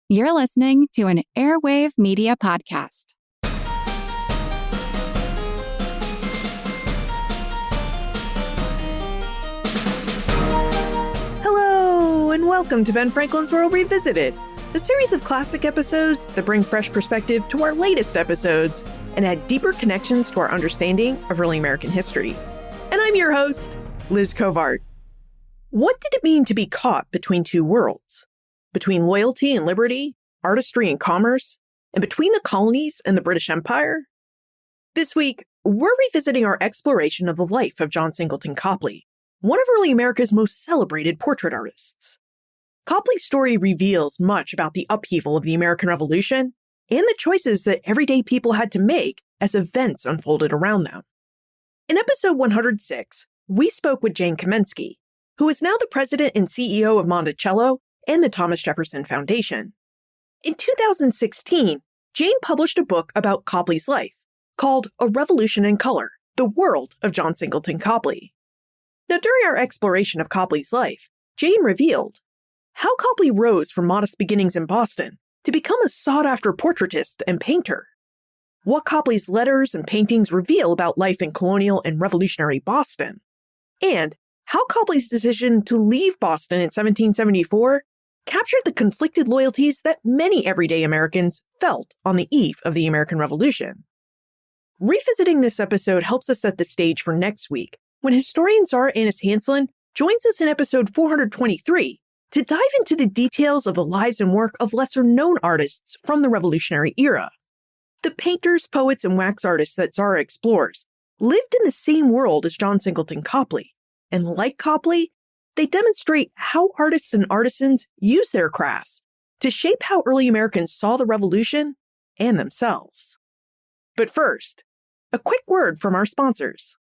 You're listening to an Airwave Media Podcast. Hello, and welcome to Ben Franklin's World Revisited, a series of classic episodes that bring fresh perspective to our latest episodes and add deeper connections to our understanding of early American history. And I'm your host, Liz Covart. What did it mean to be caught between two worlds? Between loyalty and liberty, artistry and commerce, and between the colonies and the British Empire? This week, we're revisiting our exploration of the life of John Singleton Copley, one of early America's most celebrated portrait artists. Copley's story reveals much about the upheaval of the American Revolution and the choices that everyday people had to make as events unfolded around them. In episode 106, we spoke with Jane Kamensky, who is now the president and CEO of Monticello and the Thomas Jefferson Foundation. In 2016, Jane published a book about Copley's life called A Revolution in Color, The World of John Singleton Copley. Now, during our exploration of Copley's life, Jane revealed how Copley rose from modest beginnings in Boston to become a sought-after portraitist and painter, what Copley's letters and paintings reveal about life in colonial and revolutionary Boston, and how Copley's decision to leave Boston in 1774 captured the conflicted loyalties that many everyday Americans felt on the eve of the American Revolution. Revisiting this episode helps us set the stage for next week, when historian Zara Annis Hanslin joins us in episode 423 to dive into the details of the lives and work of lesser-known artists from the Revolutionary era. The painters, poets, and wax artists that Zara explores lived in the same world as John Singleton Copley, and like Copley, they demonstrate how artists and artisans use their crafts to shape how early Americans saw the Revolution and themselves. But first, a quick word from our sponsors.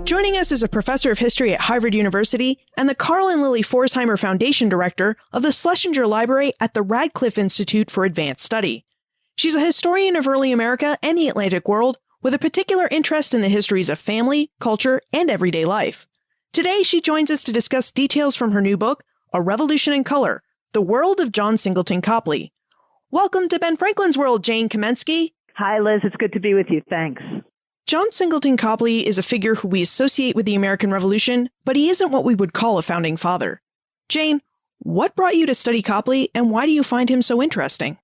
Joining us is a professor of history at Harvard University and the Carl and Lily Forsheimer Foundation Director of the Schlesinger Library at the Radcliffe Institute for Advanced Study. She's a historian of early America and the Atlantic world with a particular interest in the histories of family, culture, and everyday life. Today, she joins us to discuss details from her new book, A Revolution in Color, The World of John Singleton Copley. Welcome to Ben Franklin's World, Jane Kamensky. Hi, Liz. It's good to be with you. Thanks. John Singleton Copley is a figure who we associate with the American Revolution, but he isn't what we would call a founding father. Jane, what brought you to study Copley, and why do you find him so interesting?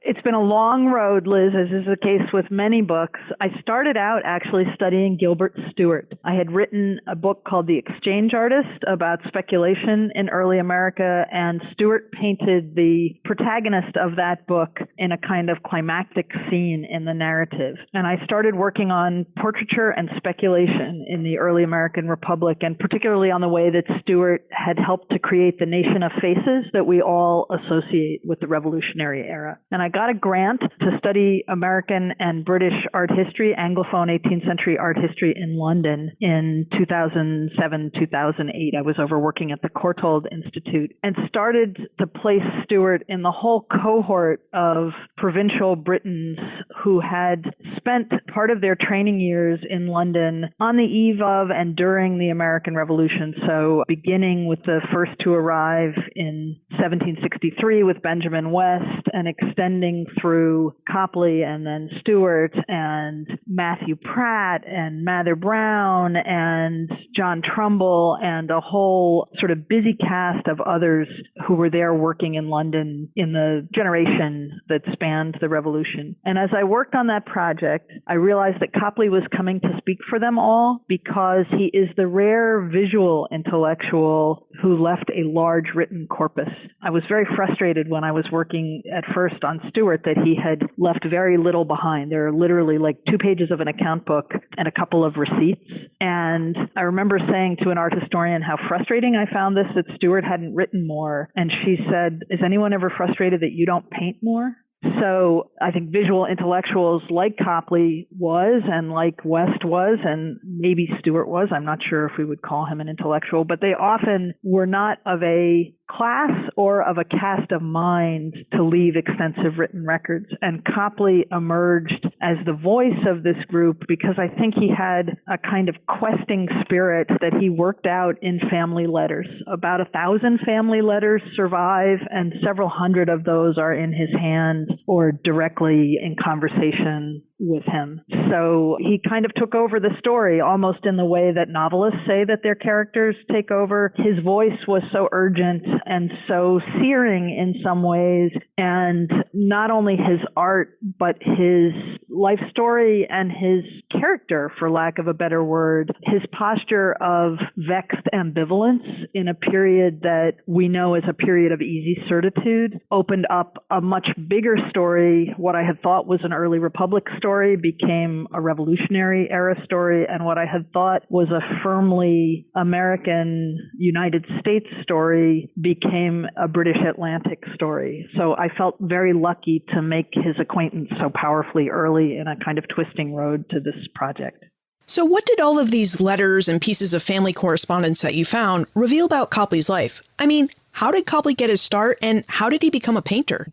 It's been a long road, Liz, as is the case with many books. I started out actually studying Gilbert Stuart. I had written a book called The Exchange Artist about speculation in early America, and Stuart painted the protagonist of that book in a kind of climactic scene in the narrative. And I started working on portraiture and speculation in the early American Republic, and particularly on the way that Stuart had helped to create the nation of faces that we all associate with the Revolutionary era. And I got a grant to study American and British art history, Anglophone 18th century art history in London in 2007, 2008. I was over working at the Courtauld Institute and started to place Stuart in the whole cohort of provincial Britons who had spent part of their training years in London on the eve of and during the American Revolution. So beginning with the first to arrive in 1763 with Benjamin West and extending through Copley and then Stuart and Matthew Pratt and Mather Brown and John Trumbull and a whole sort of busy cast of others who were there working in London in the generation that spanned the Revolution. And as I worked on that project, I realized that Copley was coming to speak for them all because he is the rare visual intellectual who left a large written corpus. I was very frustrated when I was working at first on Stuart that he had left very little behind. There are literally like 2 pages of an account book and a couple of receipts. And I remember saying to an art historian how frustrating I found this, that Stuart hadn't written more. And she said, is anyone ever frustrated that you don't paint more? So I think visual intellectuals like Copley was, and like West was, and maybe Stewart was. I'm not sure if we would call him an intellectual, but they often were not of a class or of a cast of mind to leave extensive written records. And Copley emerged as the voice of this group because I think he had a kind of questing spirit that he worked out in family letters. About 1,000 family letters survive, and several hundred of those are in his hand or directly in conversation with him. So he kind of took over the story almost in the way that novelists say that their characters take over. His voice was so urgent and so searing in some ways, and not only his art, but his life story and his character, for lack of a better word, his posture of vexed ambivalence in a period that we know is a period of easy certitude, opened up a much bigger story. What I had thought was an early Republic story became a Revolutionary era story, and what I had thought was a firmly American United States story became a British Atlantic story. So I felt very lucky to make his acquaintance so powerfully early in a kind of twisting road to this project. So what did all of these letters and pieces of family correspondence that you found reveal about Copley's life? I mean, how did Copley get his start, and how did he become a painter?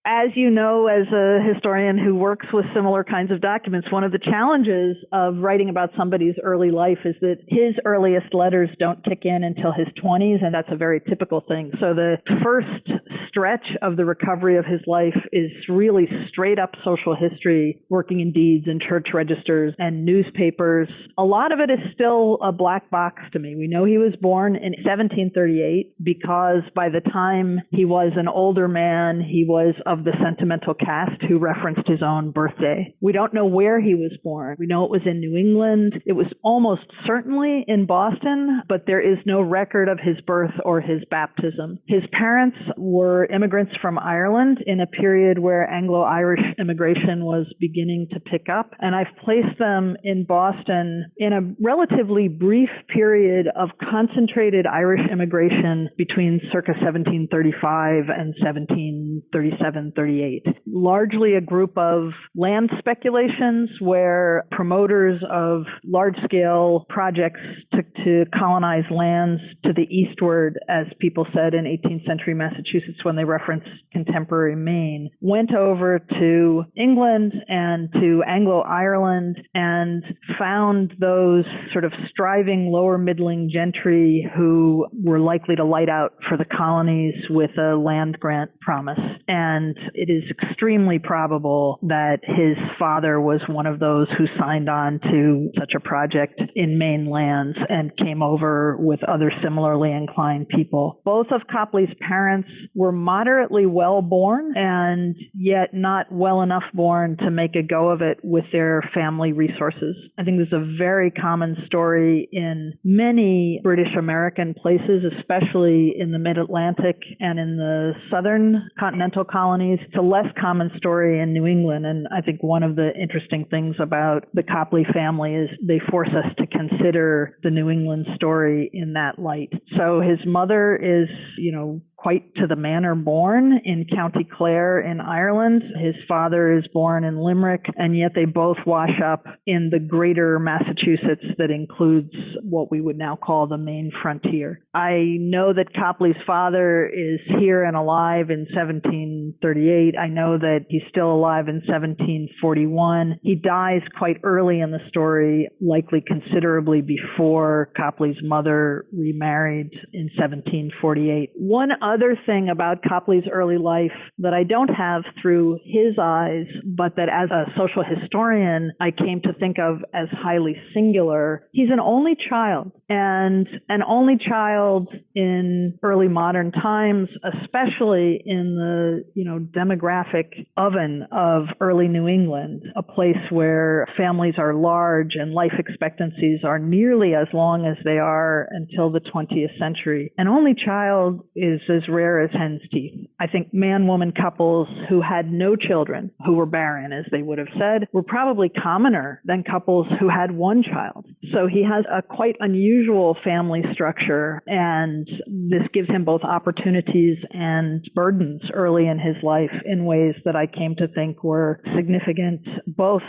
As you know, as a historian who works with similar kinds of documents, one of the challenges of writing about somebody's early life is that his earliest letters don't kick in until his 20s, and that's a very typical thing. So the first stretch of the recovery of his life is really straight up social history, working in deeds and church registers and newspapers. A lot of it is still a black box to me. We know he was born in 1738 because by the time he was an older man, he was of the sentimental cast who referenced his own birthday. We don't know where he was born. We know it was in New England. It was almost certainly in Boston, but there is no record of his birth or his baptism. His parents were immigrants from Ireland in a period where Anglo-Irish immigration was beginning to pick up, and I've placed them in Boston in a relatively brief period of concentrated Irish immigration between circa 1735 and 1737-38. Largely a group of land speculations where promoters of large-scale projects took to colonize lands to the eastward, as people said in 18th century Massachusetts when they referenced contemporary Maine, went over to England and to Anglo-Ireland and found those sort of striving lower middling gentry who were likely to light out for the colonies with a land grant promise. And it is extremely probable that his father was one of those who signed on to such a project in Maine lands and came over with other similarly inclined people. Both of Copley's parents were moderately well born and yet not well enough born to make a go of it with their family resources. I think this is a very common story in many British American places, especially in the mid-Atlantic and in the southern continental colonies. It's a less common story in New England, and I think one of the interesting things about the Copley family is they force us to consider the New England story in that light. So his mother is, quite to the manor born in County Clare in Ireland. His father is born in Limerick, and yet they both wash up in the greater Massachusetts that includes what we would now call the Maine frontier. I know that Copley's father is here and alive in 1738. I know that he's still alive in 1741. He dies quite early in the story, likely considerably before Copley's mother remarried in 1748. One other thing about Copley's early life that I don't have through his eyes, but that as a social historian I came to think of as highly singular, he's an only child. And an only child in early modern times, especially in the, demographic oven of early New England, a place where families are large and life expectancies are nearly as long as they are until the 20th century. An only child is as rare as hen's teeth. I think man-woman couples who had no children, who were barren, as they would have said, were probably commoner than couples who had one child. So he has a quite unusual family structure, and this gives him both opportunities and burdens early in his life in ways that I came to think were significant both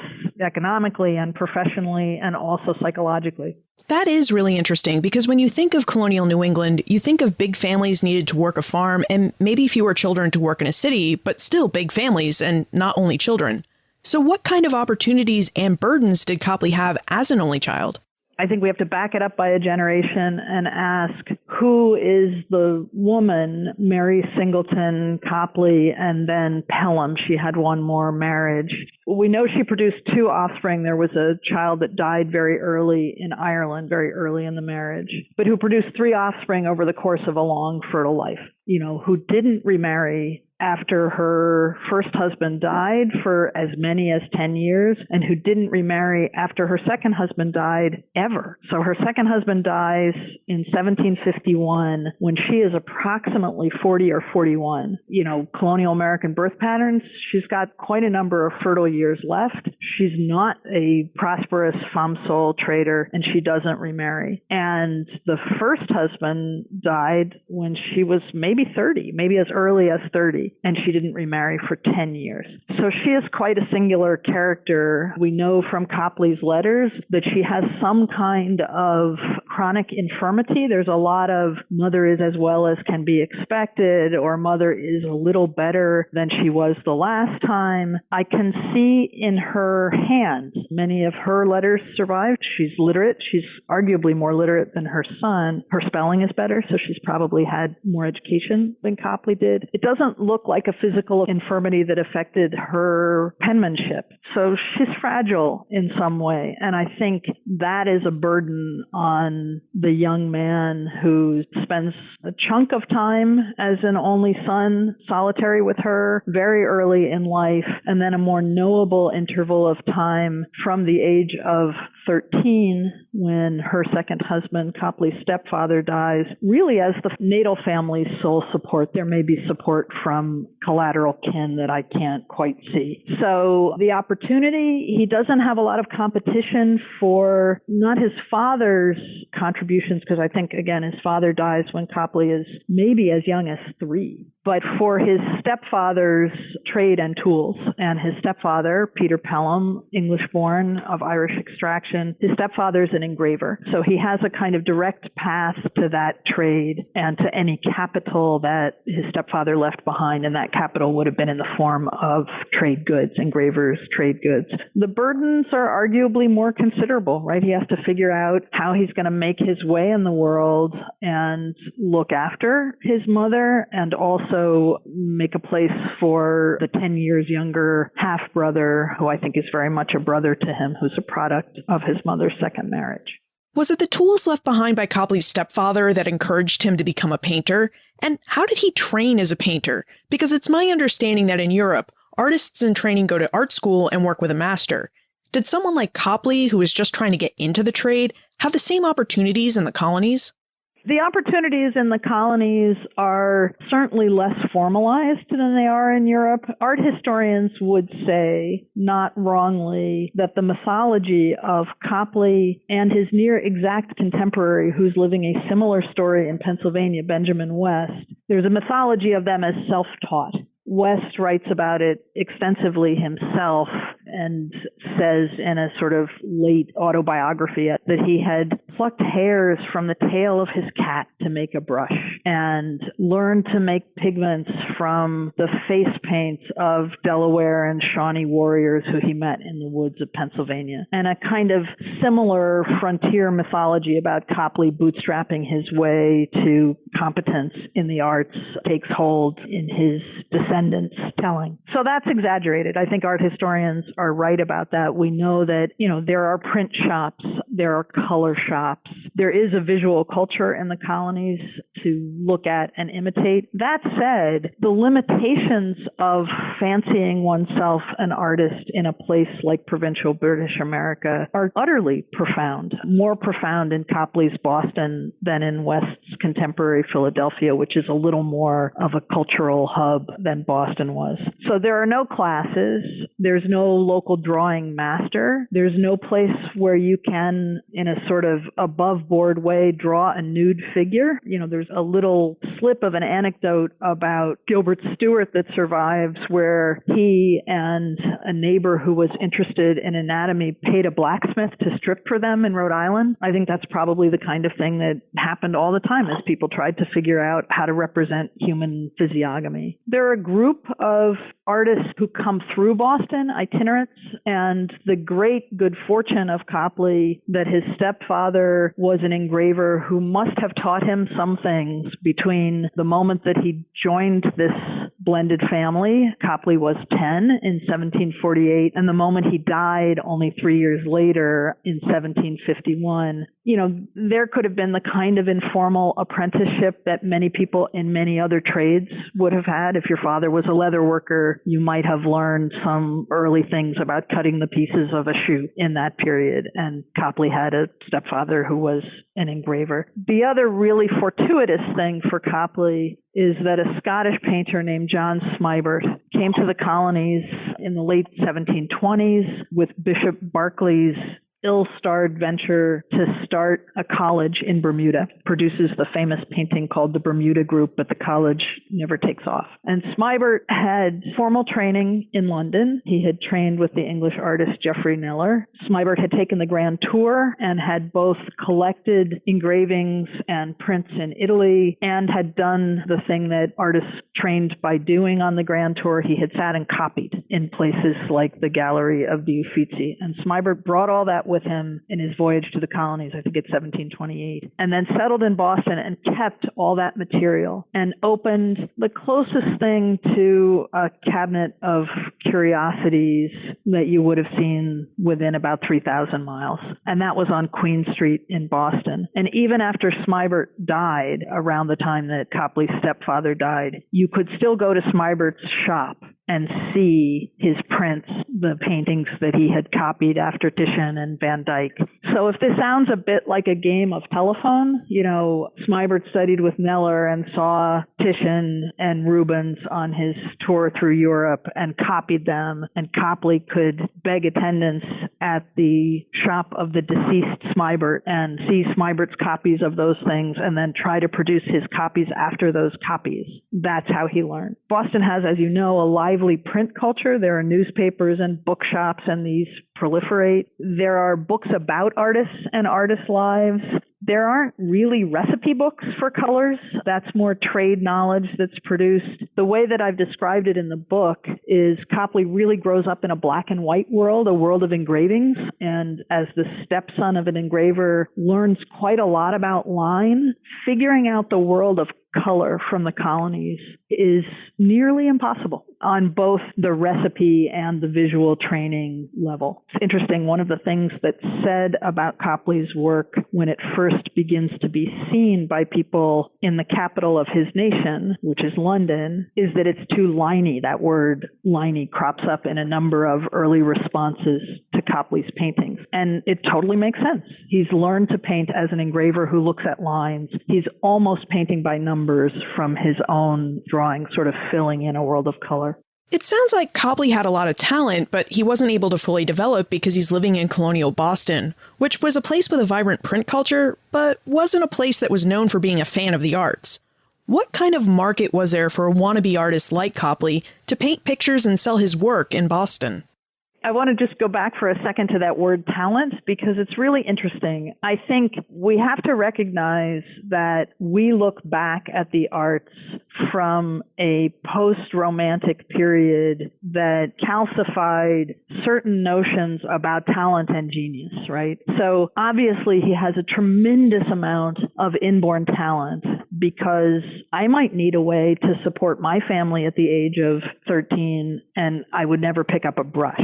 economically and professionally and also psychologically. That is really interesting because when you think of colonial New England, you think of big families needed to work a farm and maybe fewer children to work in a city, but still big families and not only children. So what kind of opportunities and burdens did Copley have as an only child? I think we have to back it up by a generation and ask, who is the woman, Mary Singleton Copley, and then Pelham? She had one more marriage. We know she produced two offspring. There was a child that died very early in Ireland, very early in the marriage, but who produced three offspring over the course of a long, fertile life, who didn't remarry after her first husband died for as many as 10 years, and who didn't remarry after her second husband died ever. So her second husband dies in 1751 when she is approximately 40 or 41. Colonial American birth patterns, she's got quite a number of fertile years left. She's not a prosperous femme sole trader, and she doesn't remarry. And the first husband died when she was maybe 30, maybe as early as 30. And she didn't remarry for 10 years. So she is quite a singular character. We know from Copley's letters that she has some kind of chronic infirmity. There's a lot of mother is as well as can be expected, or mother is a little better than she was the last time. I can see in her hands, many of her letters survived. She's literate. She's arguably more literate than her son. Her spelling is better, so she's probably had more education than Copley did. It doesn't look like a physical infirmity that affected her penmanship. So she's fragile in some way. And I think that is a burden on the young man who spends a chunk of time as an only son, solitary with her, very early in life, and then a more knowable interval of time from the age of 13 when her second husband, Copley's stepfather, dies, really as the natal family's sole support. There may be support from collateral kin that I can't quite see. So the opportunity, he doesn't have a lot of competition for not his father's contributions, because I think, again, his father dies when Copley is maybe as young as 3, but for his stepfather's trade and tools. And his stepfather, Peter Pelham, English-born of Irish extraction, his stepfather's an engraver. So he has a kind of direct path to that trade and to any capital that his stepfather left behind, and that capital would have been in the form of trade goods, engravers, trade goods. The burdens are arguably more considerable, right? He has to figure out how he's going to make his way in the world and look after his mother, and also make a place for the 10 years younger half-brother, who I think is very much a brother to him, who's a product of his mother's second marriage. Was it the tools left behind by Copley's stepfather that encouraged him to become a painter? And how did he train as a painter? Because it's my understanding that in Europe, artists in training go to art school and work with a master. Did someone like Copley, who was just trying to get into the trade, have the same opportunities in the colonies? The opportunities in the colonies are certainly less formalized than they are in Europe. Art historians would say, not wrongly, that the mythology of Copley and his near exact contemporary, who's living a similar story in Pennsylvania, Benjamin West, there's a mythology of them as self-taught. West writes about it extensively himself and says in a sort of late autobiography that he had plucked hairs from the tail of his cat to make a brush and learned to make pigments from the face paints of Delaware and Shawnee warriors who he met in the woods of Pennsylvania. And a kind of similar frontier mythology about Copley bootstrapping his way to competence in the arts takes hold in his descendants' telling. So that's exaggerated. I think art historians are right about that. We know that, there are print shops, there are color shops, there is a visual culture in the colonies to look at and imitate. That said, the limitations of fancying oneself an artist in a place like provincial British America are utterly profound, more profound in Copley's Boston than in West's contemporary Philadelphia, which is a little more of a cultural hub than Boston was. So there are no classes. There's no local drawing master. There's no place where you can, in a sort of above board way, draw a nude figure. There's a little slip of an anecdote about Gilbert Stuart that survives where he and a neighbor who was interested in anatomy paid a blacksmith to strip for them in Rhode Island. I think that's probably the kind of thing that happened all the time as people tried to figure out how to represent human physiognomy. There are a group of artists who come through Boston, itinerants, and the great good fortune of Copley that his stepfather was an engraver who must have taught him some things between the moment that he joined this blended family. Copley was 10 in 1748, and the moment he died only 3 years later in 1751. There could have been the kind of informal apprenticeship that many people in many other trades would have had. If your father was a leather worker, you might have learned some early things about cutting the pieces of a shoe in that period. And Copley had a stepfather who was an engraver. The other really fortuitous thing for Copley is that a Scottish painter named John Smibert came to the colonies in the late 1720s with Bishop Berkeley's ill-starred venture to start a college in Bermuda. Produces the famous painting called the Bermuda Group, but the college never takes off. And Smibert had formal training in London. He had trained with the English artist Geoffrey Kneller. Smibert had taken the Grand Tour and had both collected engravings and prints in Italy and had done the thing that artists trained by doing on the Grand Tour. He had sat and copied in places like the Gallery of the Uffizi. And Smibert brought all that with him in his voyage to the colonies, I think it's 1728, and then settled in Boston and kept all that material and opened the closest thing to a cabinet of curiosities that you would have seen within about 3,000 miles. And that was on Queen Street in Boston. And even after Smibert died, around the time that Copley's stepfather died, you could still go to Smibert's shop and see his prints, the paintings that he had copied after Titian and Van Dyck. So if this sounds a bit like a game of telephone, Smibert studied with Kneller and saw Titian and Rubens on his tour through Europe and copied them, and Copley could beg attendance at the shop of the deceased Smibert and see Smibert's copies of those things and then try to produce his copies after those copies. That's how he learned. Boston has, as you know, a lively print culture. There are newspapers and bookshops, and these proliferate. There are books about artists and artists' lives. There aren't really recipe books for colors. That's more trade knowledge that's produced. The way that I've described it in the book is Copley really grows up in a black and white world, a world of engravings, and as the stepson of an engraver, learns quite a lot about line. Figuring out the world of color from the colonies is nearly impossible on both the recipe and the visual training level. It's interesting, one of the things that's said about Copley's work when it first begins to be seen by people in the capital of his nation, which is London, is that it's too liney. That word liney crops up in a number of early responses to Copley's paintings. And it totally makes sense. He's learned to paint as an engraver who looks at lines. He's almost painting by numbers from his own drawing, sort of filling in a world of color. It sounds like Copley had a lot of talent, but he wasn't able to fully develop because he's living in colonial Boston, which was a place with a vibrant print culture, but wasn't a place that was known for being a fan of the arts. What kind of market was there for a wannabe artist like Copley to paint pictures and sell his work in Boston? I want to just go back for a second to that word talent because it's really interesting. I think we have to recognize that we look back at the arts from a post-romantic period that calcified certain notions about talent and genius, right? So obviously he has a tremendous amount of inborn talent because I might need a way to support my family at the age of 13 and I would never pick up a brush.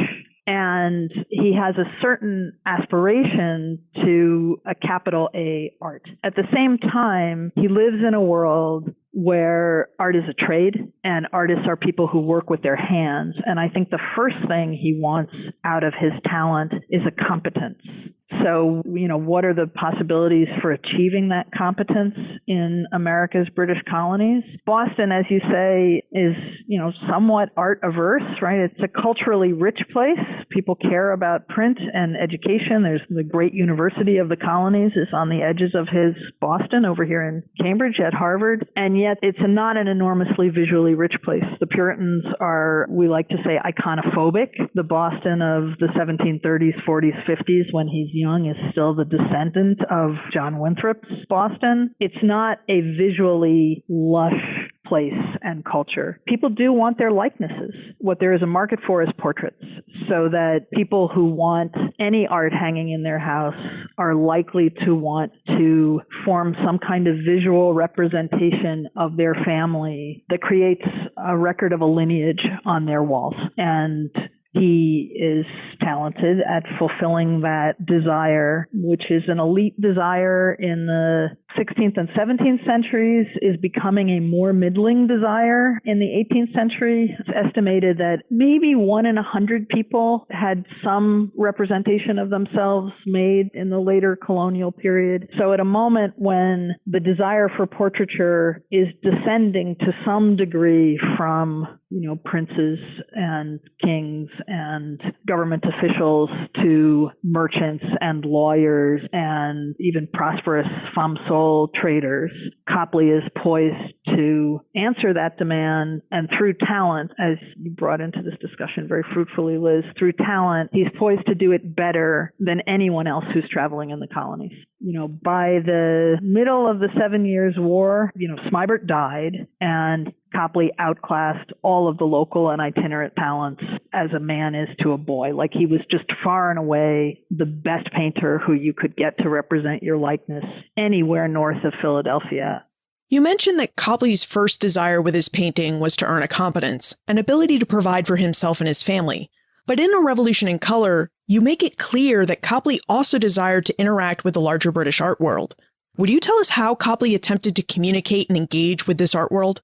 And he has a certain aspiration to a capital A art. At the same time, he lives in a world where art is a trade and artists are people who work with their hands. And I think the first thing he wants out of his talent is a competence. So, what are the possibilities for achieving that competence in America's British colonies? Boston, as you say, is, somewhat art averse, right? It's a culturally rich place. People care about print and education. There's the great university of the colonies is on the edges of his Boston over here in Cambridge at Harvard. And yet it's not an enormously visually rich place. The Puritans are, we like to say, iconophobic. The Boston of the 1730s, 40s, 50s, when he's young, is still the descendant of John Winthrop's Boston. It's not a visually lush place and culture. People do want their likenesses. What there is a market for is portraits, so that people who want any art hanging in their house are likely to want to form some kind of visual representation of their family that creates a record of a lineage on their walls. And he is talented at fulfilling that desire, which is an elite desire in the 16th and 17th centuries, is becoming a more middling desire in the 18th century. It's estimated that maybe 1 in 100 people had some representation of themselves made in the later colonial period. So at a moment when the desire for portraiture is descending to some degree from princes and kings and government officials to merchants and lawyers and even prosperous femme sole traders, Copley is poised to answer that demand. And through talent, as you brought into this discussion very fruitfully, Liz, through talent, he's poised to do it better than anyone else who's traveling in the colonies. By the middle of the 7 Years' War, Smibert died, and Copley outclassed all of the local and itinerant talents as a man is to a boy. Like, he was just far and away the best painter who you could get to represent your likeness anywhere north of Philadelphia. You mentioned that Copley's first desire with his painting was to earn a competence, an ability to provide for himself and his family. But in A Revolution in Color, you make it clear that Copley also desired to interact with the larger British art world. Would you tell us how Copley attempted to communicate and engage with this art world?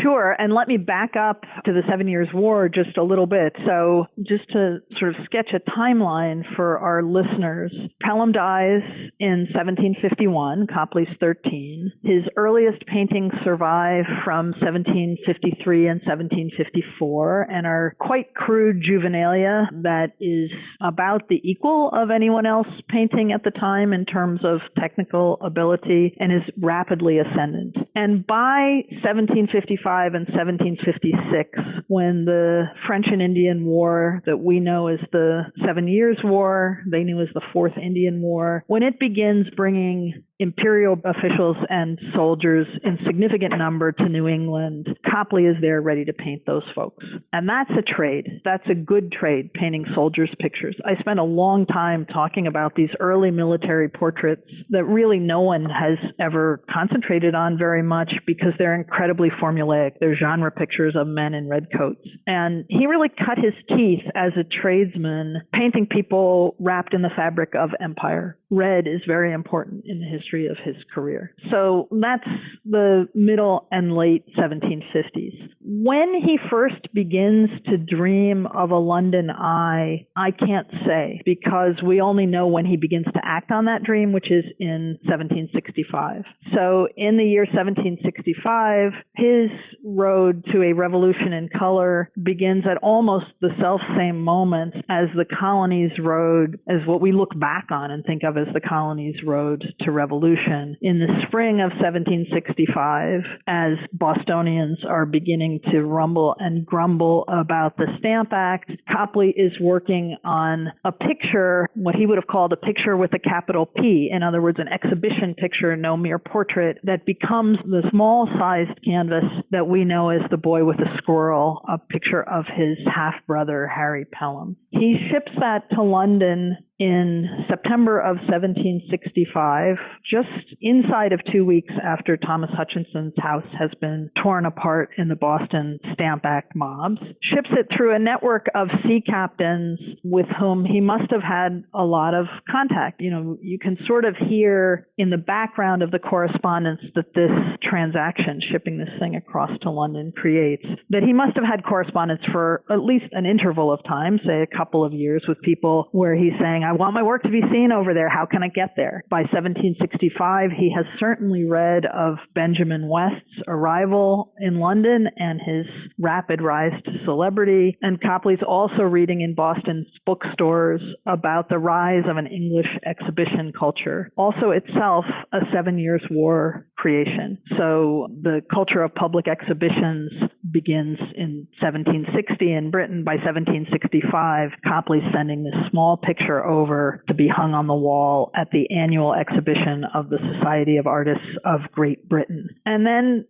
Sure. And let me back up to the 7 Years' War just a little bit. So just to sort of sketch a timeline for our listeners, Pelham dies in 1751. Copley's 13. His earliest paintings survive from 1753 and 1754 and are quite crude juvenilia that is about the equal of anyone else painting at the time in terms of technical ability, and is rapidly ascendant. And by 1755 and 1756, when the French and Indian War that we know as the 7 Years' War, they knew as the Fourth Indian War, when it begins bringing imperial officials and soldiers in significant number to New England, Copley is there ready to paint those folks. And that's a trade. That's a good trade, painting soldiers' pictures. I spent a long time talking about these early military portraits that really no one has ever concentrated on very much because they're incredibly formulaic. They're genre pictures of men in red coats. And he really cut his teeth as a tradesman, painting people wrapped in the fabric of empire. Red is very important in the history of his career. So that's the middle and late 1750s. When he first begins to dream of a London eye, I can't say, because we only know when he begins to act on that dream, which is in 1765. So in the year 1765, his road to a revolution in color begins at almost the self-same moment as the colonies' road, as what we look back on and think of as the colonies' road to revolution. In the spring of 1765, as Bostonians are beginning to rumble and grumble about the Stamp Act, Copley is working on a picture, what he would have called a picture with a capital P, in other words, an exhibition picture, no mere portrait, that becomes the small-sized canvas that we know as The Boy with a Squirrel, a picture of his half-brother, Harry Pelham. He ships that to London in September of 1765, just inside of 2 weeks after Thomas Hutchinson's house has been torn apart in the Boston Stamp Act mobs, ships it through a network of sea captains with whom he must have had a lot of contact. You know, you can sort of hear in the background of the correspondence that this transaction, shipping this thing across to London, creates, that he must have had correspondence for at least an interval of time, say a couple of years, with people where he's saying, I want my work to be seen over there. How can I get there? By 1765, he has certainly read of Benjamin West's arrival in London and his rapid rise to celebrity. And Copley's also reading in Boston's bookstores about the rise of an English exhibition culture, also itself a 7 Years' War creation. So the culture of public exhibitions begins in 1760 in Britain. By 1765, Copley's sending this small picture over to be hung on the wall at the annual exhibition of the Society of Artists of Great Britain. And then,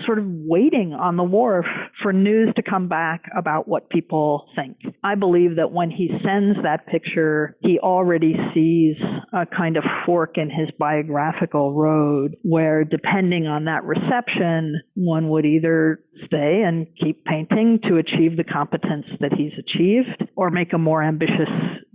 sort of waiting on the wharf for news to come back about what people think. I believe that when he sends that picture, he already sees a kind of fork in his biographical road where, depending on that reception, one would either stay and keep painting to achieve the competence that he's achieved, or make a more ambitious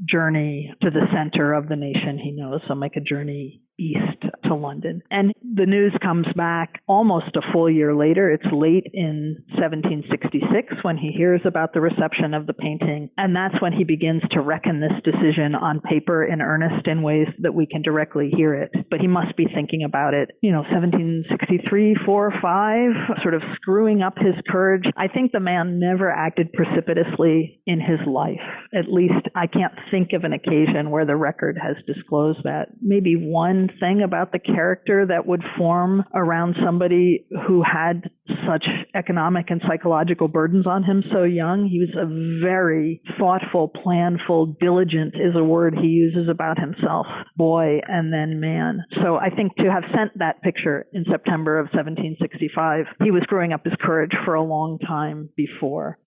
journey to the center of the nation he knows, so make a journey east to London. And the news comes back almost a full year later. It's late in 1766 when he hears about the reception of the painting, and that's when he begins to reckon this decision on paper in earnest in ways that we can directly hear it. But he must be thinking about it, 1763, 4, 5, sort of screwing up his courage. I think the man never acted precipitously in his life. At least I can't think of an occasion where the record has disclosed that. Maybe one thing about the character that would form around somebody who had such economic and psychological burdens on him so young. He was a very thoughtful, planful, diligent is a word he uses about himself, boy and then man. So I think to have sent that picture in September of 1765, he was screwing up his courage for a long time before.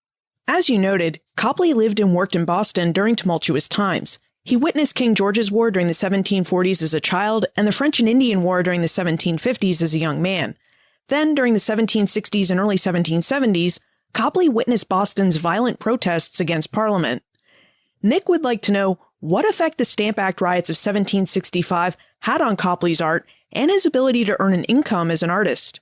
As you noted, Copley lived and worked in Boston during tumultuous times. He witnessed King George's War during the 1740s as a child and the French and Indian War during the 1750s as a young man. Then, during the 1760s and early 1770s, Copley witnessed Boston's violent protests against Parliament. Nick would like to know what effect the Stamp Act riots of 1765 had on Copley's art and his ability to earn an income as an artist.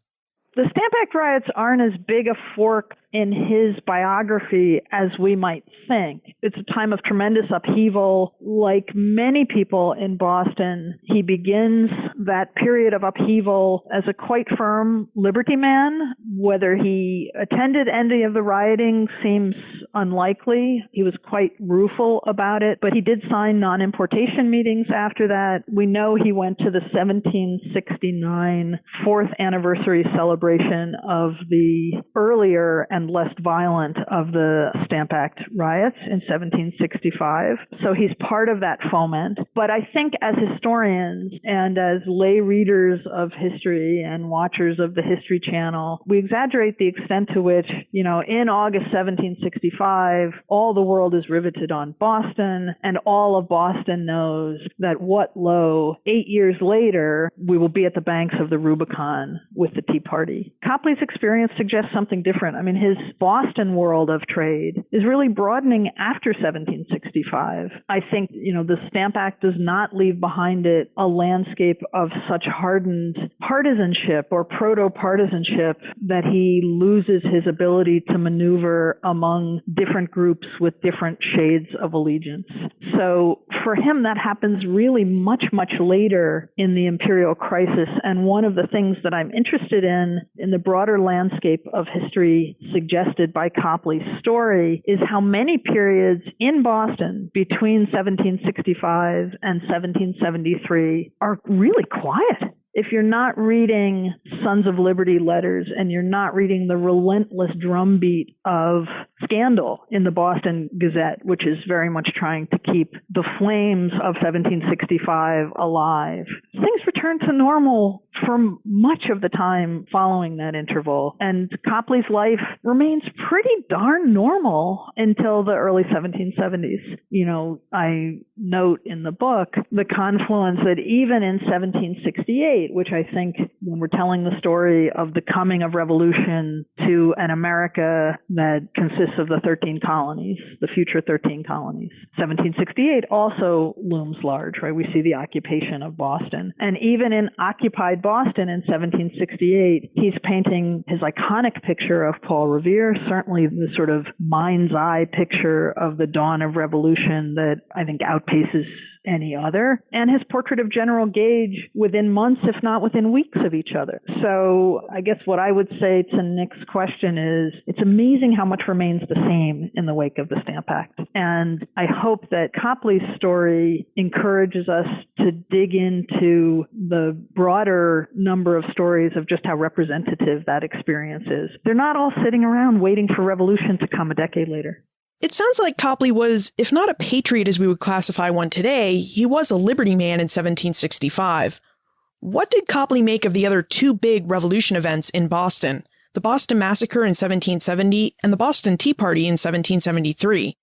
The Stamp Act riots aren't as big a fork in his biography as we might think. It's a time of tremendous upheaval. Like many people in Boston, he begins that period of upheaval as a quite firm liberty man. Whether he attended any of the rioting seems unlikely. He was quite rueful about it, but he did sign non-importation meetings after that. We know he went to the 1769 fourth anniversary celebration of the earlier and less violent of the Stamp Act riots in 1765. So he's part of that foment. But I think as historians and as lay readers of history and watchers of the History Channel, we exaggerate the extent to which, in August 1765, all the world is riveted on Boston, and all of Boston knows that what lo, 8 years later, we will be at the banks of the Rubicon with the Tea Party. Copley's experience suggests something different. I mean, his Boston world of trade is really broadening after 1765. I think, the Stamp Act does not leave behind it a landscape of such hardened partisanship or proto-partisanship that he loses his ability to maneuver among different groups with different shades of allegiance. So for him, that happens really much, much later in the imperial crisis. And one of the things that I'm interested in the broader landscape of history suggested by Copley's story, is how many periods in Boston between 1765 and 1773 are really quiet. If you're not reading Sons of Liberty letters and you're not reading the relentless drumbeat of scandal in the Boston Gazette, which is very much trying to keep the flames of 1765 alive, things return to normal for much of the time following that interval. And Copley's life remains pretty darn normal until the early 1770s. I note in the book the confluence that even in 1768, which I think when we're telling the story of the coming of revolution to an America that consists of the 13 colonies, the future 13 colonies, 1768 also looms large, right? We see the occupation of Boston. And even in occupied Boston in 1768, he's painting his iconic picture of Paul Revere, certainly the sort of mind's eye picture of the dawn of revolution that I think outpaces any other, and his portrait of General Gage within months, if not within weeks of each other. So I guess what I would say to Nick's question is, it's amazing how much remains the same in the wake of the Stamp Act. And I hope that Copley's story encourages us to dig into the broader number of stories of just how representative that experience is. They're not all sitting around waiting for revolution to come a decade later. It sounds like Copley was, if not a patriot as we would classify one today, he was a Liberty man in 1765. What did Copley make of the other two big revolution events in Boston, the Boston Massacre in 1770 and the Boston Tea Party in 1773?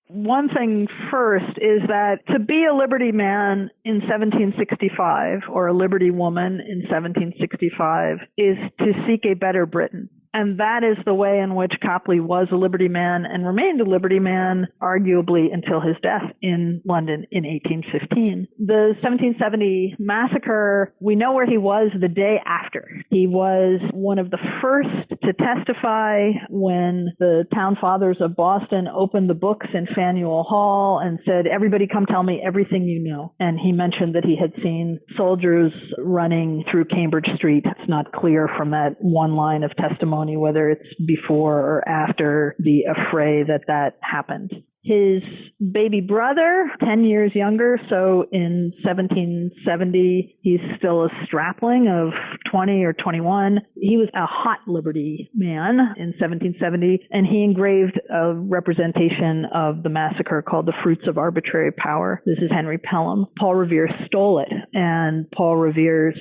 One thing first is that to be a Liberty man in 1765 or a Liberty woman in 1765 is to seek a better Britain. And that is the way in which Copley was a Liberty man and remained a Liberty man, arguably until his death in London in 1815. The 1770 massacre, we know where he was the day after. He was one of the first to testify when the town fathers of Boston opened the books in Faneuil Hall and said, "Everybody come tell me everything you know." And he mentioned that he had seen soldiers running through Cambridge Street. It's not clear from that one line of testimony whether it's before or after the affray that happened. His baby brother, 10 years younger, so in 1770, he's still a strapling of 20 or 21. He was a hot Liberty man in 1770, and he engraved a representation of the massacre called The Fruits of Arbitrary Power. This is Henry Pelham. Paul Revere stole it, and Paul Revere's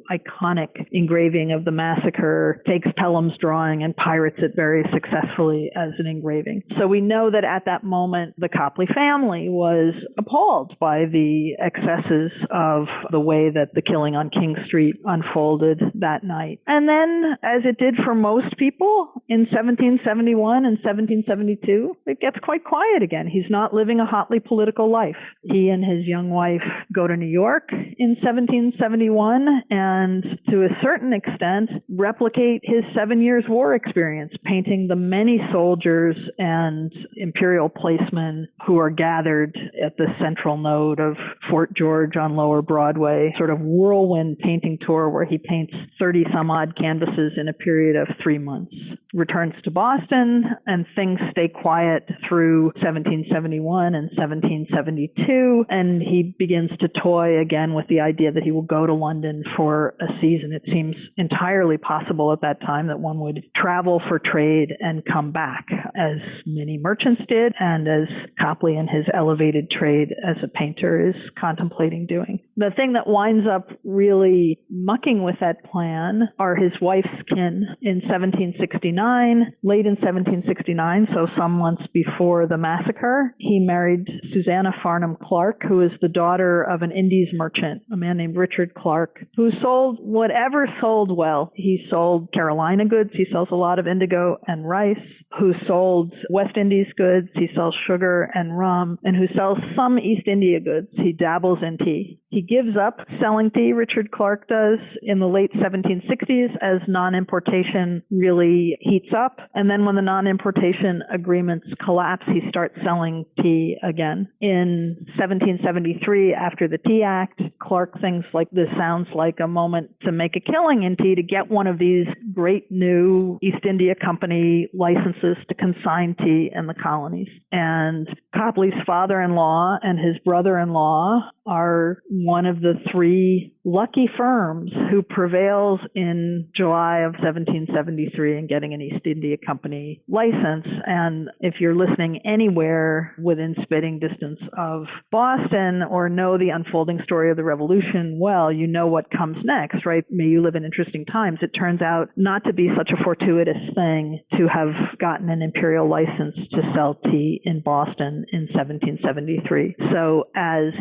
iconic engraving of the massacre takes Pelham's drawing and pirates it very successfully as an engraving. So we know that at that moment, the Copley family was appalled by the excesses of the way that the killing on King Street unfolded that night. And then, as it did for most people, in 1771 and 1772, it gets quite quiet again. He's not living a hotly political life. He and his young wife go to New York in 1771 and, to a certain extent, replicate his 7 Years' War experience, painting the many soldiers and imperial placemen who are gathered at the central node of Fort George on Lower Broadway, sort of whirlwind painting tour where he paints 30 some odd canvases in a period of 3 months. Returns to Boston, and things stay quiet through 1771 and 1772, and he begins to toy again with the idea that he will go to London for a season. It seems entirely possible at that time that one would travel for trade and come back, as many merchants did, and as Copley in his elevated trade as a painter is contemplating doing. The thing that winds up really mucking with that plan are his wife's kin. In 1769, late in 1769, so some months before the massacre, he married Susanna Farnham Clark, who is the daughter of an Indies merchant, a man named Richard Clark, who sold whatever sold well. He sold Carolina goods. He sells a lot of indigo and rice. Who sold West Indies goods. He sells sugar and rum, and who sells some East India goods. He dabbles in tea. He gives up selling tea, Richard Clark does, in the late 1760s as non-importation really heats up. And then when the non-importation agreements collapse, he starts selling tea again. In 1773, after the Tea Act, Clark thinks like this sounds like a moment to make a killing in tea, to get one of these great new East India Company licenses to consign tea in the colonies. And Copley's father-in-law and his brother-in-law are one of the three lucky firms who prevails in July of 1773 in getting an East India Company license. And if you're listening anywhere within spitting distance of Boston or know the unfolding story of the revolution, well, you know what comes next, right? May you live in interesting times. It turns out not to be such a fortuitous thing to have gotten an imperial license to sell tea in Boston in 1773. So as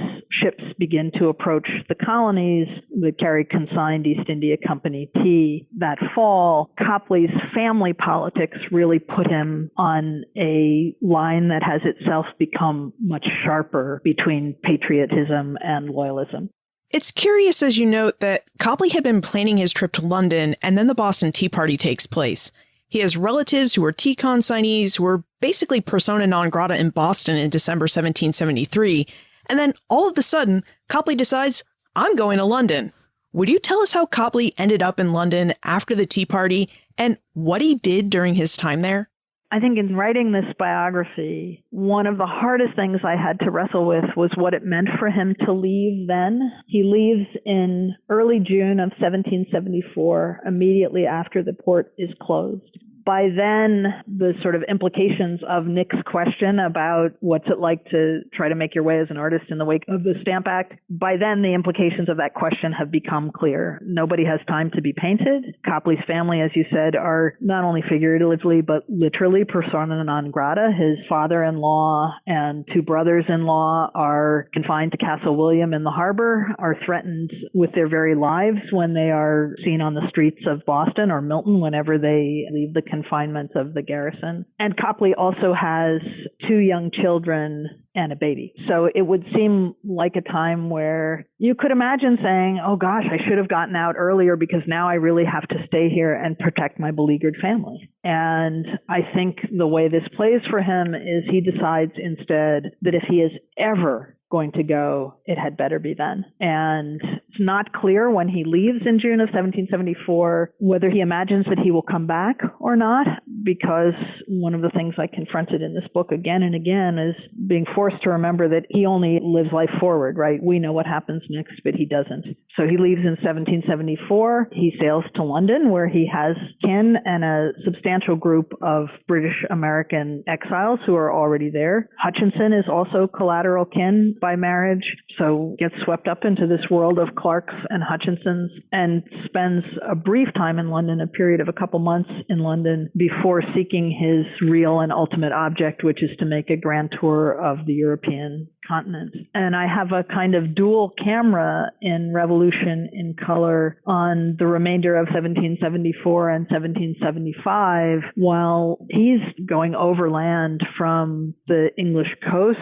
ships begin to approach the colonies that carry consigned East India Company tea that fall, Copley's family politics really put him on a line that has itself become much sharper between patriotism and loyalism. It's curious, as you note, that Copley had been planning his trip to London, and then the Boston Tea Party takes place. He has relatives who are tea consignees who were basically persona non grata in Boston in December 1773, and then all of a sudden, Copley decides, I'm going to London. Would you tell us how Copley ended up in London after the Tea Party and what he did during his time there? I think in writing this biography, one of the hardest things I had to wrestle with was what it meant for him to leave then. He leaves in early June of 1774, immediately after the port is closed. By then, the sort of implications of Nick's question about what's it like to try to make your way as an artist in the wake of the Stamp Act, by then the implications of that question have become clear. Nobody has time to be painted. Copley's family, as you said, are not only figuratively but literally persona non grata. His father-in-law and two brothers-in-law are confined to Castle William in the harbor, are threatened with their very lives when they are seen on the streets of Boston or Milton whenever they leave the confinement of the garrison. And Copley also has two young children and a baby. So it would seem like a time where you could imagine saying, oh gosh, I should have gotten out earlier because now I really have to stay here and protect my beleaguered family. And I think the way this plays for him is he decides instead that if he is ever going to go, it had better be then. And it's not clear when he leaves in June of 1774 whether he imagines that he will come back or not, because one of the things I confronted in this book again and again is being forced to remember that he only lives life forward, right? We know what happens next, but he doesn't. So he leaves in 1774. He sails to London, where he has kin and a substantial group of British American exiles who are already there. Hutchinson is also collateral kin by marriage, so gets swept up into this world of Clarks and Hutchinsons and spends a brief time in London, a period of a couple months in London, before seeking his real and ultimate object, which is to make a grand tour of the European continent. And I have a kind of dual camera in Revolution in Color on the remainder of 1774 and 1775, while he's going overland from the English coast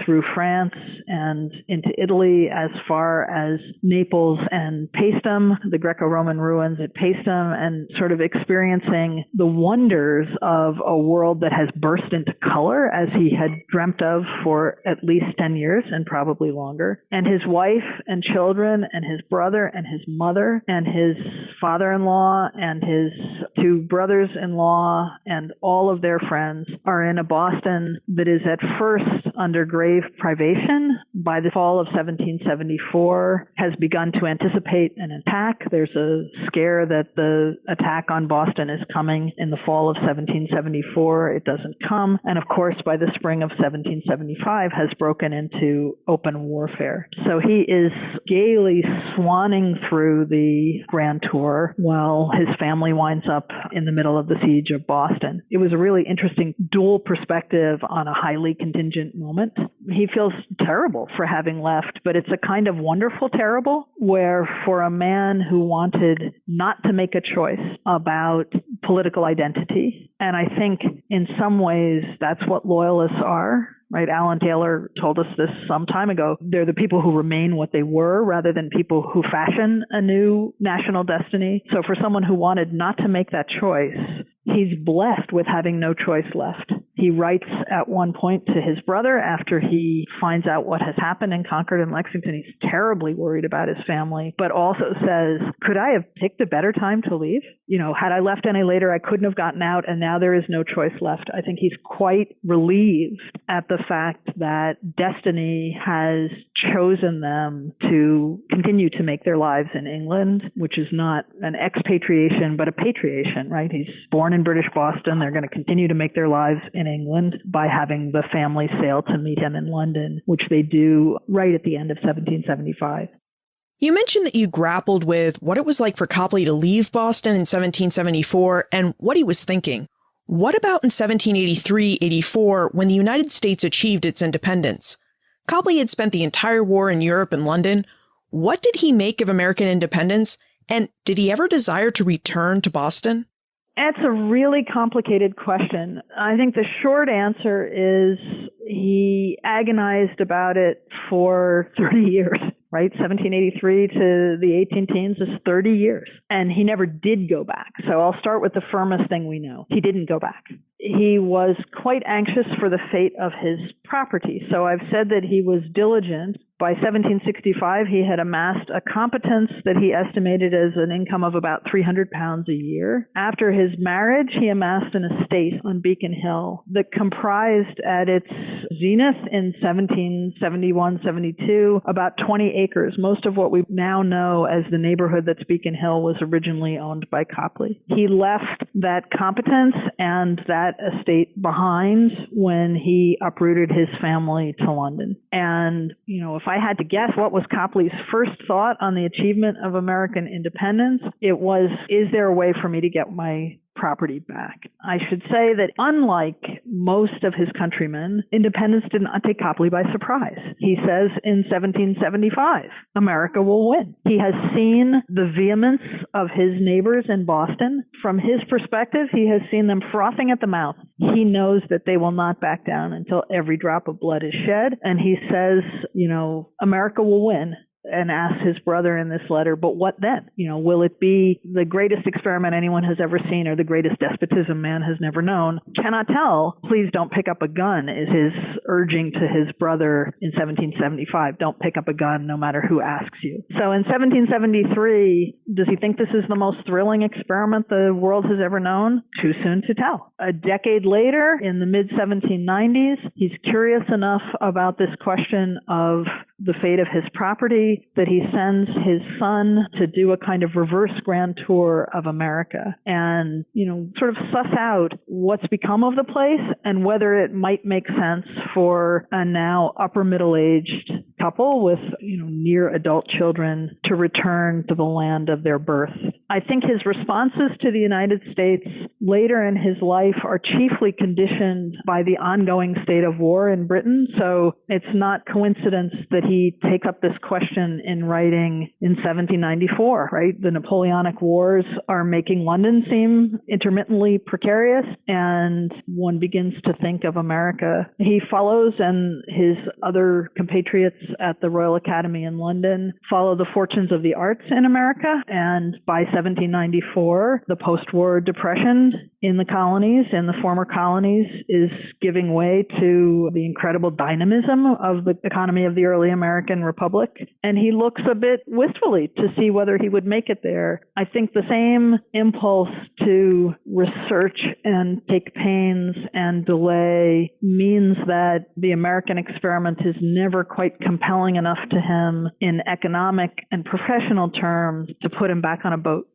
through France and into Italy as far as Naples and Paestum, the Greco-Roman ruins at Paestum, and sort of experiencing the wonders of a world that has burst into color as he had dreamt of for at least 10 years and probably longer. And his wife and children and his brother and his mother and his father-in-law and his two brothers-in-law and all of their friends are in a Boston that is at first under grave privation. By the fall of 1774, has begun to anticipate an attack. There's a scare that the attack on Boston is coming in the fall of 1774. It doesn't come. And of course, by the spring of 1775, has broken into open warfare. So he is gaily swanning through the Grand Tour while his family winds up in the middle of the siege of Boston. It was a really interesting dual perspective on a highly contingent moment. He feels terrible for having left, but it's a kind of wonderful terrible where for a man who wanted not to make a choice about political identity, and I think in some ways that's what loyalists are, right? Alan Taylor told us this some time ago. They're the people who remain what they were rather than people who fashion a new national destiny. So for someone who wanted not to make that choice, he's blessed with having no choice left. He writes at one point to his brother after he finds out what has happened in Concord and Lexington. He's terribly worried about his family, but also says, could I have picked a better time to leave? You know, had I left any later, I couldn't have gotten out, and now there is no choice left. I think he's quite relieved at the fact that destiny has chosen them to continue to make their lives in England, which is not an expatriation, but a patriation, right? He's born in British Boston. They're going to continue to make their lives in England by having the family sail to meet him in London, which they do right at the end of 1775. You mentioned that you grappled with what it was like for Copley to leave Boston in 1774 and what he was thinking. What about in 1783-84 when the United States achieved its independence? Copley had spent the entire war in Europe and London. What did he make of American independence? And did he ever desire to return to Boston? That's a really complicated question. I think the short answer is he agonized about it for 30 years, right? 1783 to the 18 teens is 30 years. And he never did go back. So I'll start with the firmest thing we know. He didn't go back. He was quite anxious for the fate of his property. So I've said that he was diligent. By 1765, he had amassed a competence that he estimated as an income of about 300 pounds a year. After his marriage, he amassed an estate on Beacon Hill that comprised at its zenith in 1771-72 about 20 acres. Most of what we now know as the neighborhood that's Beacon Hill was originally owned by Copley. He left that competence and that estate behind when he uprooted his family to London. And, if I had to guess what was Copley's first thought on the achievement of American independence, it was, is there a way for me to get my property back? I should say that unlike most of his countrymen, independence did not take Copley by surprise. He says in 1775, America will win. He has seen the vehemence of his neighbors in Boston. From his perspective, he has seen them frothing at the mouth. He knows that they will not back down until every drop of blood is shed. And he says, America will win. And asks his brother in this letter, but what then? Will it be the greatest experiment anyone has ever seen or the greatest despotism man has never known? Cannot tell. Please don't pick up a gun is his urging to his brother in 1775. Don't pick up a gun no matter who asks you. So in 1773, does he think this is the most thrilling experiment the world has ever known? Too soon to tell. A decade later, in the mid-1790s, he's curious enough about this question of the fate of his property that he sends his son to do a kind of reverse grand tour of America and, sort of suss out what's become of the place and whether it might make sense for a now upper middle-aged couple with, near adult children to return to the land of their birth. I think his responses to the United States later in his life are chiefly conditioned by the ongoing state of war in Britain. So it's not coincidence that he takes up this question in writing in 1794, right? The Napoleonic Wars are making London seem intermittently precarious, and one begins to think of America. He follows, and his other compatriots at the Royal Academy in London follow the fortunes of the arts in America, and by 1794, the post-war depression in the colonies, in the former colonies, is giving way to the incredible dynamism of the economy of the early American Republic. And he looks a bit wistfully to see whether he would make it there. I think the same impulse to research and take pains and delay means that the American experiment is never quite compelling enough to him in economic and professional terms to put him back on a boat.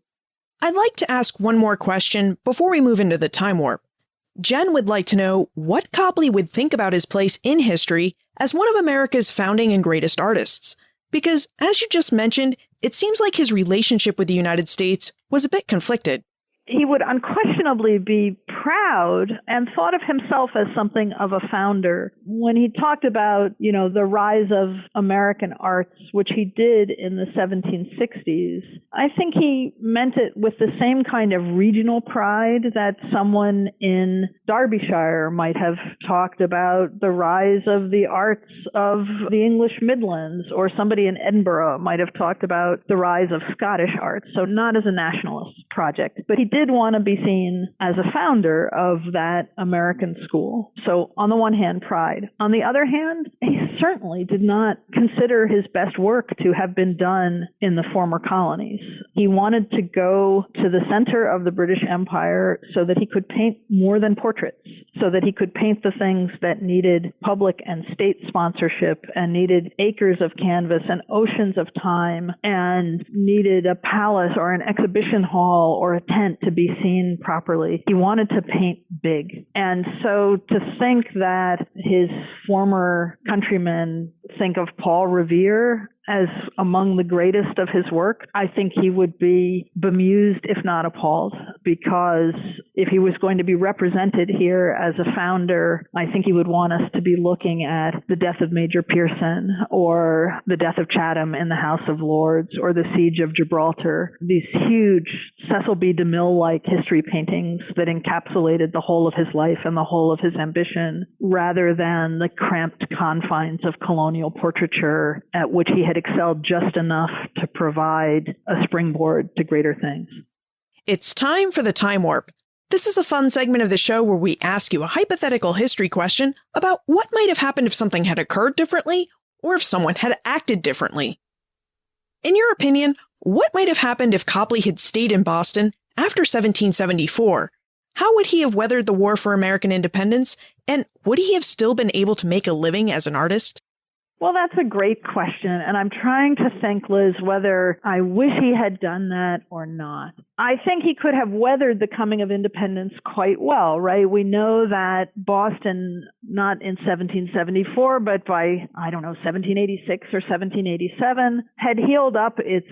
I'd like to ask one more question before we move into the time warp. Jen would like to know what Copley would think about his place in history as one of America's founding and greatest artists. Because, as you just mentioned, it seems like his relationship with the United States was a bit conflicted. He would unquestionably be proud and thought of himself as something of a founder. When he talked about, the rise of American arts, which he did in the 1760s, I think he meant it with the same kind of regional pride that someone in Derbyshire might have talked about the rise of the arts of the English Midlands, or somebody in Edinburgh might have talked about the rise of Scottish arts. So not as a nationalist project, but he did want to be seen as a founder of that American school. So on the one hand, pride. On the other hand, he certainly did not consider his best work to have been done in the former colonies. He wanted to go to the center of the British Empire so that he could paint more than portraits, so that he could paint the things that needed public and state sponsorship and needed acres of canvas and oceans of time and needed a palace or an exhibition hall or a tent to be seen properly. He wanted to paint big. And so to think that his former countrymen think of Paul Revere as among the greatest of his work, I think he would be bemused, if not appalled, because if he was going to be represented here as a founder, I think he would want us to be looking at the death of Major Pearson or the death of Chatham in the House of Lords or the siege of Gibraltar, these huge Cecil B. DeMille-like history paintings that encapsulated the whole of his life and the whole of his ambition, rather than the cramped confines of colonial portraiture at which he had excelled just enough to provide a springboard to greater things. It's time for the Time Warp. This is a fun segment of the show where we ask you a hypothetical history question about what might have happened if something had occurred differently or if someone had acted differently. In your opinion, what might have happened if Copley had stayed in Boston after 1774? How would he have weathered the war for American independence, and would he have still been able to make a living as an artist? Well, that's a great question, and I'm trying to think, Liz, whether I wish he had done that or not. I think he could have weathered the coming of independence quite well, right? We know that Boston, not in 1774, but by, 1786 or 1787, had healed up its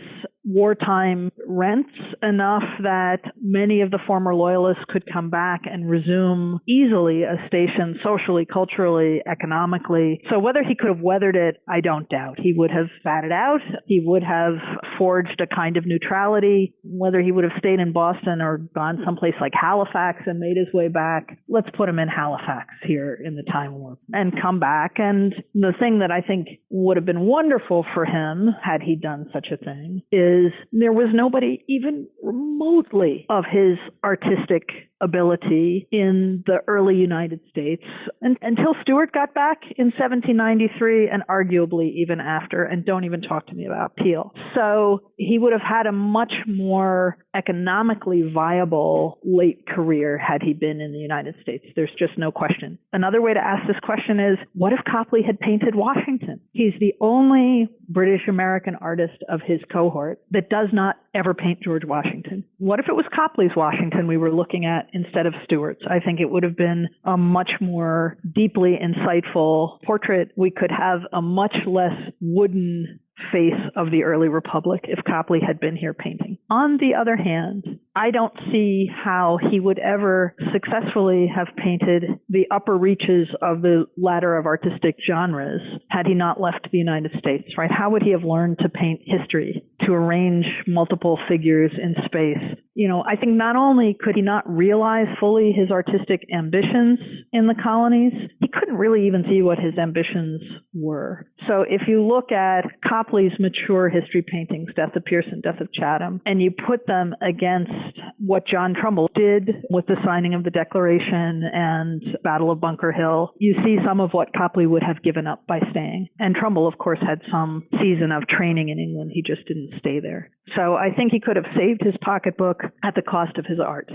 wartime rents enough that many of the former loyalists could come back and resume easily a station socially, culturally, economically. So whether he could have weathered it, I don't doubt. He would have sat it out. He would have forged a kind of neutrality. Whether he would have stayed in Boston or gone someplace like Halifax and made his way back, let's put him in Halifax here in the Time Warp and come back. And the thing that I think would have been wonderful for him, had he done such a thing, is there was nobody even remotely of his artistic ability in the early United States until Stuart got back in 1793 and arguably even after, and don't even talk to me about Peel. So he would have had a much more economically viable late career had he been in the United States. There's just no question. Another way to ask this question is, what if Copley had painted Washington? He's the only British American artist of his cohort that does not ever paint George Washington. What if it was Copley's Washington we were looking at instead of Stuart's? I think it would have been a much more deeply insightful portrait. We could have a much less wooden face of the early republic if Copley had been here painting. On the other hand, I don't see how he would ever successfully have painted the upper reaches of the ladder of artistic genres had he not left the United States, right? How would he have learned to paint history, to arrange multiple figures in space? I think not only could he not realize fully his artistic ambitions in the colonies, he couldn't really even see what his ambitions were. So if you look at Copley's mature history paintings, Death of Pearson, Death of Chatham, and you put them against what John Trumbull did with the signing of the Declaration and Battle of Bunker Hill, you see some of what Copley would have given up by staying. And Trumbull, of course, had some season of training in England. He just didn't stay there. So I think he could have saved his pocketbook at the cost of his art.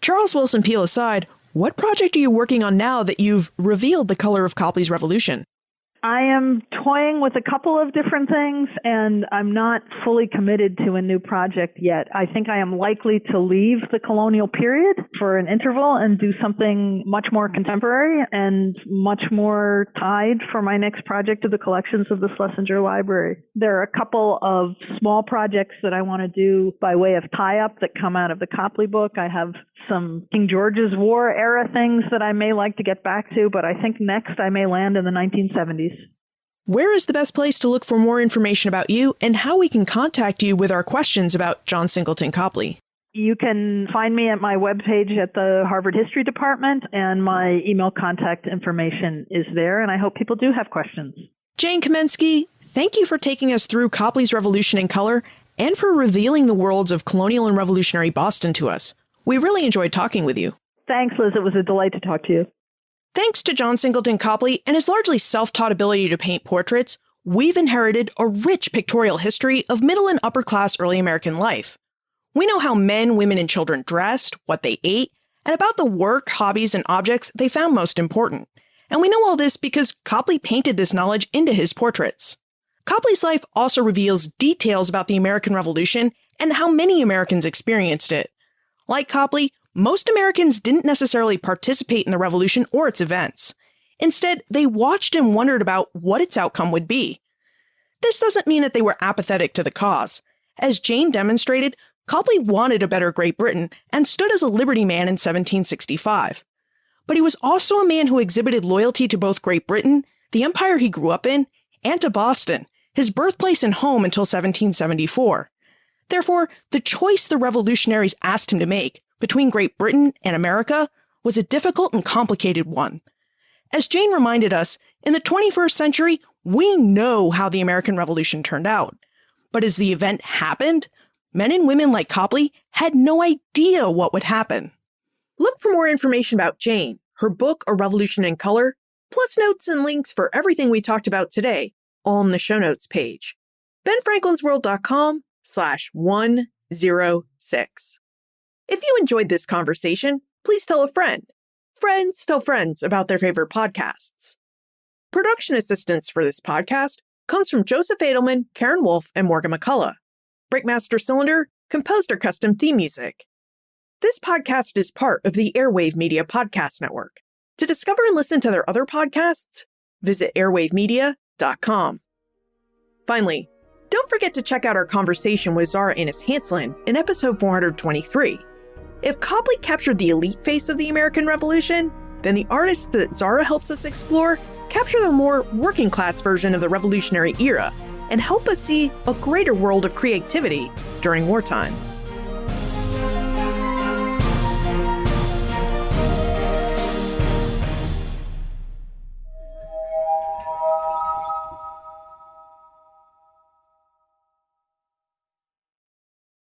Charles Willson Peale aside, what project are you working on now that you've revealed the color of Copley's revolution? I am toying with a couple of different things, and I'm not fully committed to a new project yet. I think I am likely to leave the colonial period for an interval and do something much more contemporary and much more tied for my next project to the collections of the Schlesinger Library. There are a couple of small projects that I want to do by way of tie-up that come out of the Copley book. I have some King George's War era things that I may like to get back to, but I think next I may land in the 1970s. Where is the best place to look for more information about you and how we can contact you with our questions about John Singleton Copley? You can find me at my webpage at the Harvard History Department, and my email contact information is there, and I hope people do have questions. Jane Kamensky, thank you for taking us through Copley's Revolution in color and for revealing the worlds of colonial and revolutionary Boston to us. We really enjoyed talking with you. Thanks, Liz. It was a delight to talk to you. Thanks to John Singleton Copley and his largely self-taught ability to paint portraits, we've inherited a rich pictorial history of middle and upper-class early American life. We know how men, women, and children dressed, what they ate, and about the work, hobbies, and objects they found most important. And we know all this because Copley painted this knowledge into his portraits. Copley's life also reveals details about the American Revolution and how many Americans experienced it. Like Copley, most Americans didn't necessarily participate in the revolution or its events. Instead, they watched and wondered about what its outcome would be. This doesn't mean that they were apathetic to the cause. As Jane demonstrated, Copley wanted a better Great Britain and stood as a liberty man in 1765. But he was also a man who exhibited loyalty to both Great Britain, the empire he grew up in, and to Boston, his birthplace and home until 1774. Therefore, the choice the revolutionaries asked him to make between Great Britain and America was a difficult and complicated one. As Jane reminded us, in the 21st century, we know how the American Revolution turned out. But as the event happened, men and women like Copley had no idea what would happen. Look for more information about Jane, her book, A Revolution in Color, plus notes and links for everything we talked about today, all in the show notes page. benfranklinsworld.com/106. If you enjoyed this conversation, please tell a friend. Friends tell friends about their favorite podcasts. Production assistance for this podcast comes from Joseph Edelman, Karen Wolf, and Morgan McCullough. Breakmaster Cylinder composed our custom theme music. This podcast is part of the Airwave Media Podcast Network. To discover and listen to their other podcasts, visit airwavemedia.com. Finally, don't forget to check out our conversation with Zara Innes Hanslin in episode 423. If Copley captured the elite face of the American Revolution, then the artists that Zara helps us explore capture the more working-class version of the revolutionary era and help us see a greater world of creativity during wartime.